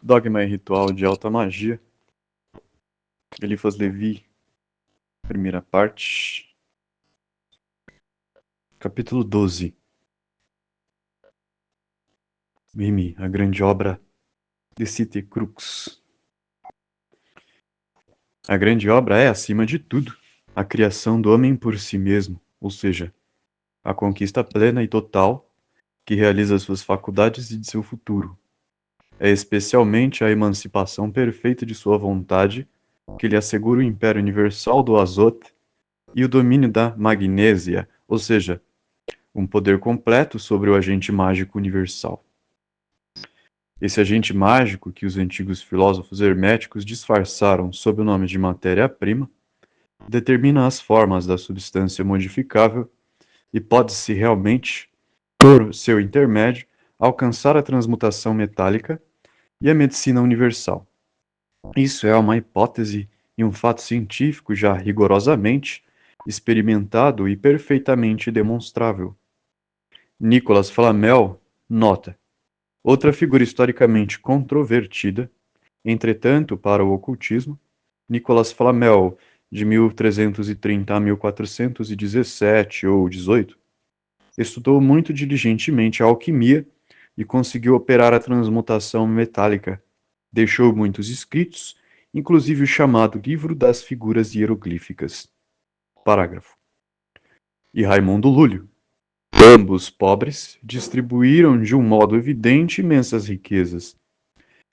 Dogma e Ritual de Alta Magia, Eliphas Levi, primeira parte, capítulo 12. Mimi, a grande obra de Cite Crux. A grande obra é, acima de tudo, a criação do homem por si mesmo, ou seja, a conquista plena e total que realiza suas faculdades e de seu futuro. É especialmente a emancipação perfeita de sua vontade que lhe assegura o império universal do Azoth e o domínio da Magnésia, ou seja, um poder completo sobre o agente mágico universal. Esse agente mágico que os antigos filósofos herméticos disfarçaram sob o nome de matéria-prima determina as formas da substância modificável e pode-se realmente, por seu intermédio, alcançar a transmutação metálica e a medicina universal. Isso é uma hipótese e um fato científico já rigorosamente experimentado e perfeitamente demonstrável. Nicolas Flamel nota: outra figura historicamente controvertida, entretanto, para o ocultismo, Nicolas Flamel, de 1330 a 1417 ou 18, estudou muito diligentemente a alquimia e conseguiu operar a transmutação metálica. Deixou muitos escritos, inclusive o chamado Livro das Figuras Hieroglíficas. Parágrafo. E Raimundo Lúlio. Ambos pobres distribuíram de um modo evidente imensas riquezas.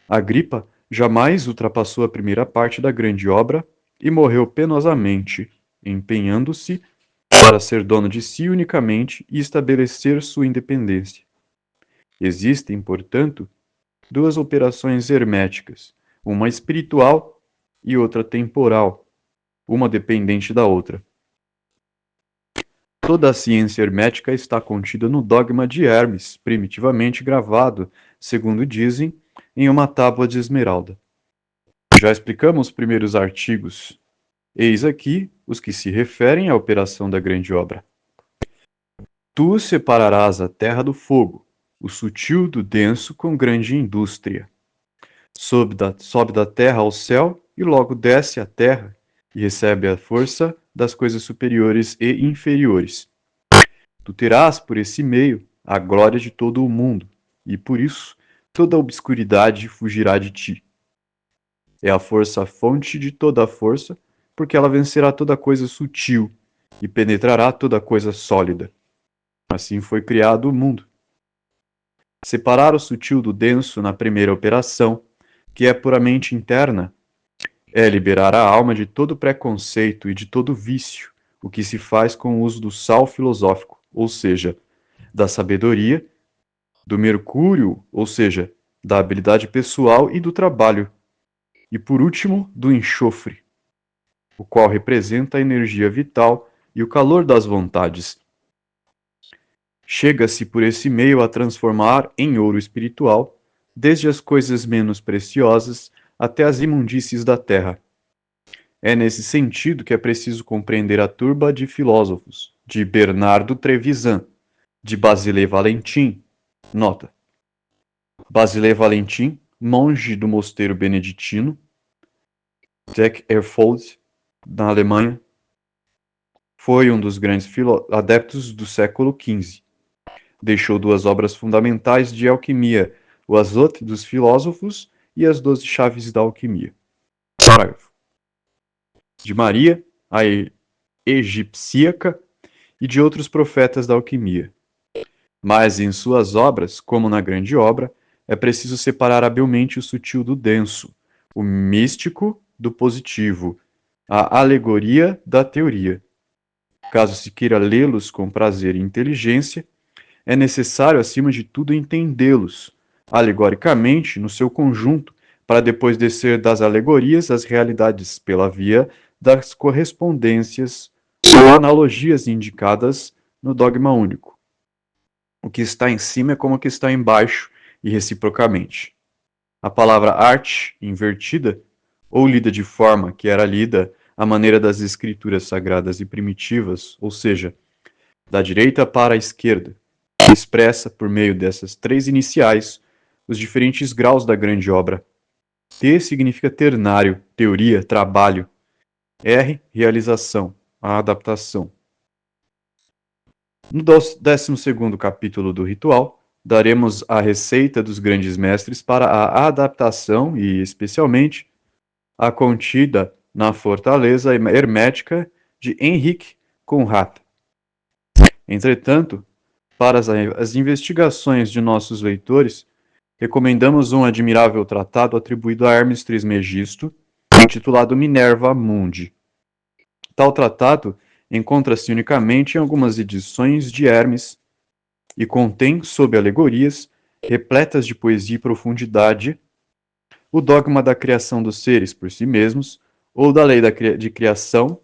Agripa jamais ultrapassou a primeira parte da grande obra e morreu penosamente, empenhando-se para ser dono de si unicamente e estabelecer sua independência. Existem, portanto, duas operações herméticas, uma espiritual e outra temporal, uma dependente da outra. Toda a ciência hermética está contida no dogma de Hermes, primitivamente gravado, segundo dizem, em uma tábua de esmeralda. Já explicamos os primeiros artigos. Eis aqui os que se referem à operação da grande obra. Tu separarás a terra do fogo, o sutil do denso com grande indústria. Sobe da terra ao céu e logo desce à terra e recebe a força das coisas superiores e inferiores. Tu terás por esse meio a glória de todo o mundo, e por isso toda a obscuridade fugirá de ti. É a força a fonte de toda a força, porque ela vencerá toda coisa sutil e penetrará toda coisa sólida. Assim foi criado o mundo. Separar o sutil do denso na primeira operação, que é puramente interna, é liberar a alma de todo preconceito e de todo vício, o que se faz com o uso do sal filosófico, ou seja, da sabedoria, do mercúrio, ou seja, da habilidade pessoal e do trabalho, e por último, do enxofre, o qual representa a energia vital e o calor das vontades. Chega-se por esse meio a transformar em ouro espiritual, desde as coisas menos preciosas até as imundícies da terra. É nesse sentido que é preciso compreender a turba de filósofos, de Bernardo Trevisan, de Basile Valentin. Nota: Basile Valentin, monge do mosteiro beneditino, Jack Erfold, na Alemanha, foi um dos grandes adeptos do século XV. Deixou duas obras fundamentais de alquimia, o Azote dos Filósofos e as 12 Chaves da Alquimia. Parágrafo. De Maria, a egipsíaca, e de outros profetas da alquimia. Mas em suas obras, como na grande obra, é preciso separar habilmente o sutil do denso, o místico do positivo, a alegoria da teoria. Caso se queira lê-los com prazer e inteligência, é necessário, acima de tudo, entendê-los, alegoricamente, no seu conjunto, para depois descer das alegorias às realidades pela via das correspondências ou analogias indicadas no dogma único. O que está em cima é como o que está embaixo, e reciprocamente. A palavra arte, invertida, ou lida de forma que era lida à maneira das escrituras sagradas e primitivas, ou seja, da direita para a esquerda, expressa, por meio dessas três iniciais, os diferentes graus da grande obra, T significa ternário, teoria, trabalho. R, realização, a adaptação. No 12º capítulo do ritual, daremos a receita dos grandes mestres para a adaptação e, especialmente, a contida na fortaleza hermética de Henrique Conrad. Entretanto, para as investigações de nossos leitores, recomendamos um admirável tratado atribuído a Hermes Trismegisto, intitulado Minerva Mundi. Tal tratado encontra-se unicamente em algumas edições de Hermes e contém, sob alegorias, repletas de poesia e profundidade, o dogma da criação dos seres por si mesmos ou da lei de criação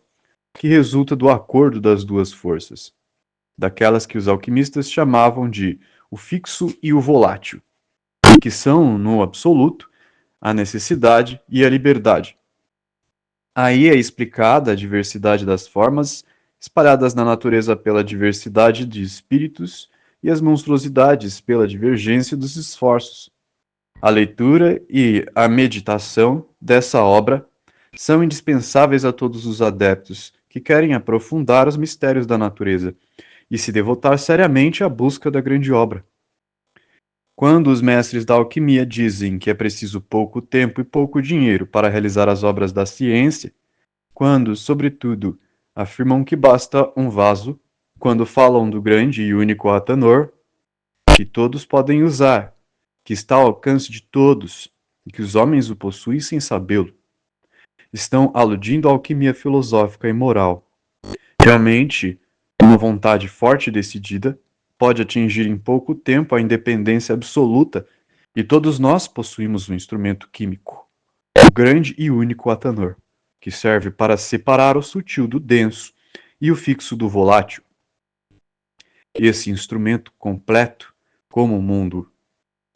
que resulta do acordo das duas forças, daquelas que os alquimistas chamavam de o fixo e o volátil, que são, no absoluto, a necessidade e a liberdade. Aí é explicada a diversidade das formas espalhadas na natureza pela diversidade de espíritos e as monstruosidades pela divergência dos esforços. A leitura e a meditação dessa obra são indispensáveis a todos os adeptos que querem aprofundar os mistérios da natureza e se devotar seriamente à busca da grande obra. Quando os mestres da alquimia dizem que é preciso pouco tempo e pouco dinheiro para realizar as obras da ciência, quando, sobretudo, afirmam que basta um vaso, quando falam do grande e único Atanor, que todos podem usar, que está ao alcance de todos, e que os homens o possuem sem sabê-lo, estão aludindo à alquimia filosófica e moral. Realmente, uma vontade forte e decidida pode atingir em pouco tempo a independência absoluta, e todos nós possuímos um instrumento químico, o grande e único Atanor, que serve para separar o sutil do denso e o fixo do volátil. Esse instrumento completo, como o mundo,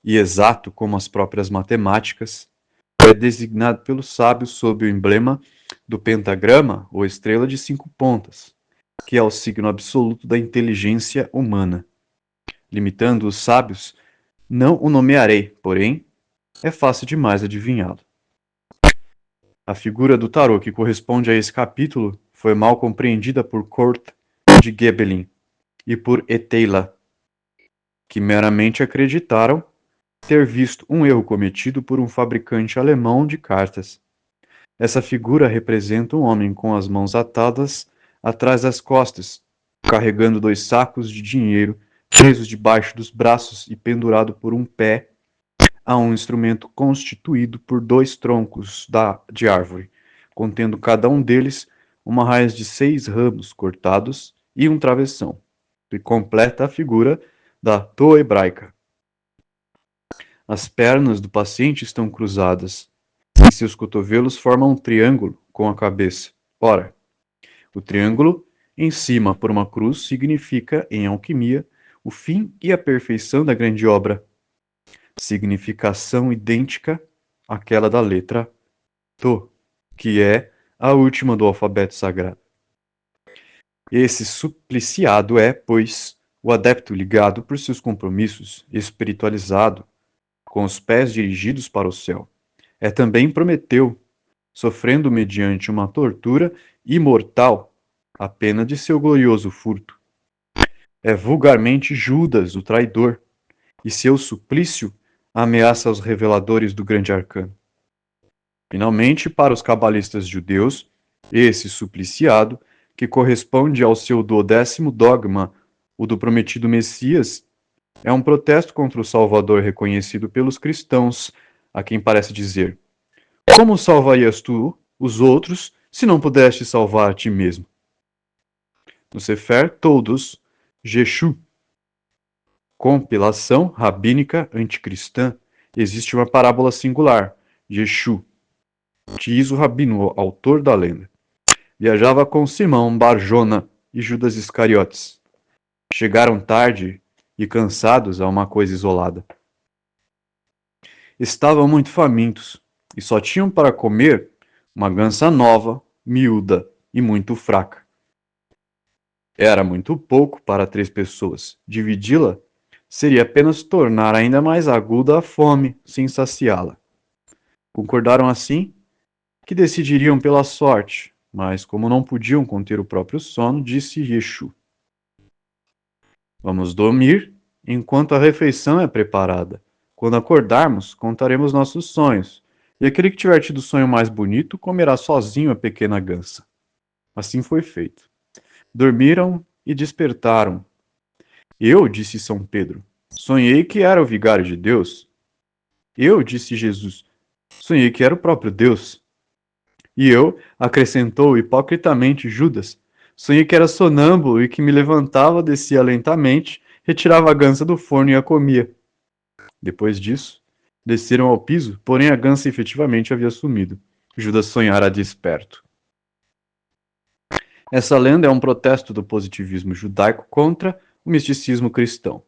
e exato como as próprias matemáticas, é designado pelos sábios sob o emblema do pentagrama ou estrela de 5 pontas, que é o signo absoluto da inteligência humana. Limitando os sábios, não o nomearei, porém, é fácil demais adivinhá-lo. A figura do tarô que corresponde a esse capítulo foi mal compreendida por Kurt de Gebelin e por Eteila, que meramente acreditaram ter visto um erro cometido por um fabricante alemão de cartas. Essa figura representa um homem com as mãos atadas atrás das costas, carregando 2 sacos de dinheiro presos debaixo dos braços e pendurado por um pé a um instrumento constituído por 2 troncos de árvore, contendo cada um deles uma raiz de 6 ramos cortados e um travessão, que completa a figura da toa hebraica. As pernas do paciente estão cruzadas, e seus cotovelos formam um triângulo com a cabeça. Ora, o triângulo, em cima por uma cruz, significa, em alquimia, o fim e a perfeição da grande obra. Significação idêntica àquela da letra To, que é a última do alfabeto sagrado. Esse supliciado é, pois, o adepto ligado por seus compromissos, espiritualizado, com os pés dirigidos para o céu. É também Prometeu, sofrendo mediante uma tortura imortal a pena de seu glorioso furto. É vulgarmente Judas, o traidor, e seu suplício ameaça os reveladores do grande arcano. Finalmente, para os cabalistas judeus, esse supliciado, que corresponde ao seu 12º dogma, o do prometido Messias, é um protesto contra o Salvador reconhecido pelos cristãos, a quem parece dizer: como salvarias tu os outros se não pudeste salvar a ti mesmo? No Sefer Todos, Jeshu, compilação rabínica anticristã, existe uma parábola singular, Jeshu. Diz o rabino, autor da lenda. Viajava com Simão Barjona e Judas Iscariotes. Chegaram tarde e cansados a uma coisa isolada. Estavam muito famintos e só tinham para comer uma gança nova, miúda e muito fraca. Era muito pouco para 3 pessoas. Dividi-la seria apenas tornar ainda mais aguda a fome sem saciá-la. Concordaram assim que decidiriam pela sorte, mas como não podiam conter o próprio sono, disse Yeshu: Vamos dormir enquanto a refeição é preparada. Quando acordarmos, contaremos nossos sonhos, e aquele que tiver tido o sonho mais bonito comerá sozinho a pequena gança. Assim foi feito. Dormiram e despertaram. Eu, disse São Pedro, sonhei que era o vigário de Deus. Eu, disse Jesus, sonhei que era o próprio Deus. E eu, acrescentou hipocritamente Judas, sonhei que era sonâmbulo e que me levantava, descia lentamente, retirava a gança do forno e a comia. Depois disso, desceram ao piso, porém a gança efetivamente havia sumido. Judas sonhara desperto. Essa lenda é um protesto do positivismo judaico contra o misticismo cristão.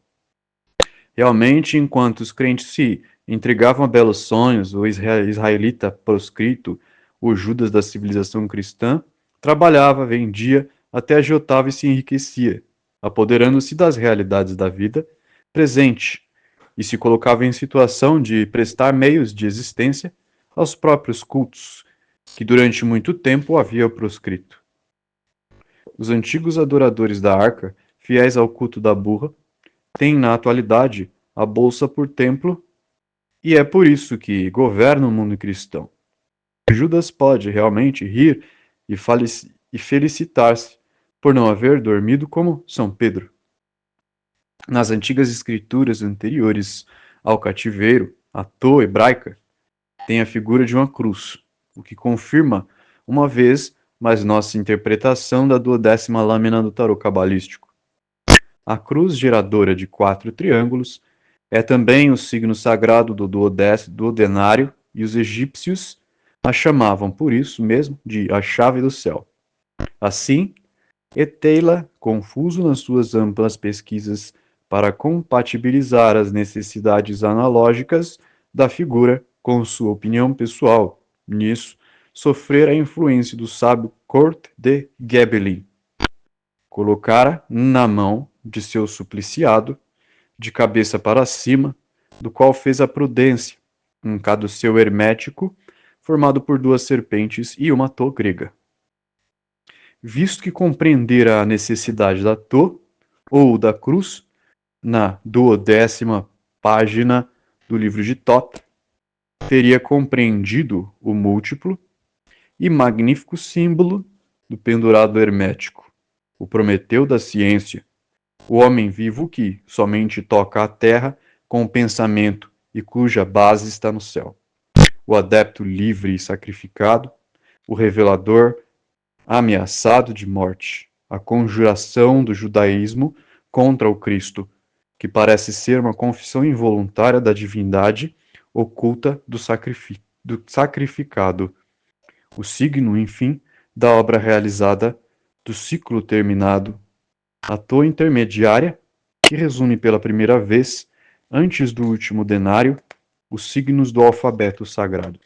Realmente, enquanto os crentes se entregavam a belos sonhos, o israelita proscrito, o Judas da civilização cristã, trabalhava, vendia, até agiotava e se enriquecia, apoderando-se das realidades da vida presente, e se colocava em situação de prestar meios de existência aos próprios cultos, que durante muito tempo havia proscrito. Os antigos adoradores da arca, fiéis ao culto da burra, têm na atualidade a bolsa por templo e é por isso que governa o mundo cristão. Judas pode realmente rir e felicitar-se por não haver dormido como São Pedro. Nas antigas escrituras anteriores ao cativeiro, a Tô hebraica tem a figura de uma cruz, o que confirma, uma vez mais, nossa interpretação da 12ª lâmina do tarô cabalístico. A cruz geradora de 4 triângulos é também o signo sagrado do duodenário e os egípcios a chamavam por isso mesmo de a chave do céu. Assim, Eteila, confuso nas suas amplas pesquisas para compatibilizar as necessidades analógicas da figura com sua opinião pessoal, nisso sofrera a influência do sábio Kurt de Gebelin. Colocara na mão de seu supliciado, de cabeça para cima, do qual fez a prudência, um caduceu hermético, formado por 2 serpentes e uma tô grega. Visto que compreendera a necessidade da tô, ou da cruz, na 12ª página do livro de Tot, teria compreendido o múltiplo e magnífico símbolo do pendurado hermético, o Prometeu da ciência, o homem vivo que somente toca a terra com o pensamento e cuja base está no céu, o adepto livre e sacrificado, o revelador ameaçado de morte, a conjuração do judaísmo contra o Cristo, que parece ser uma confissão involuntária da divindade oculta do sacrificado, o signo, enfim, da obra realizada, do ciclo terminado, a tô intermediária, que resume pela primeira vez, antes do último denário, os signos do alfabeto sagrado.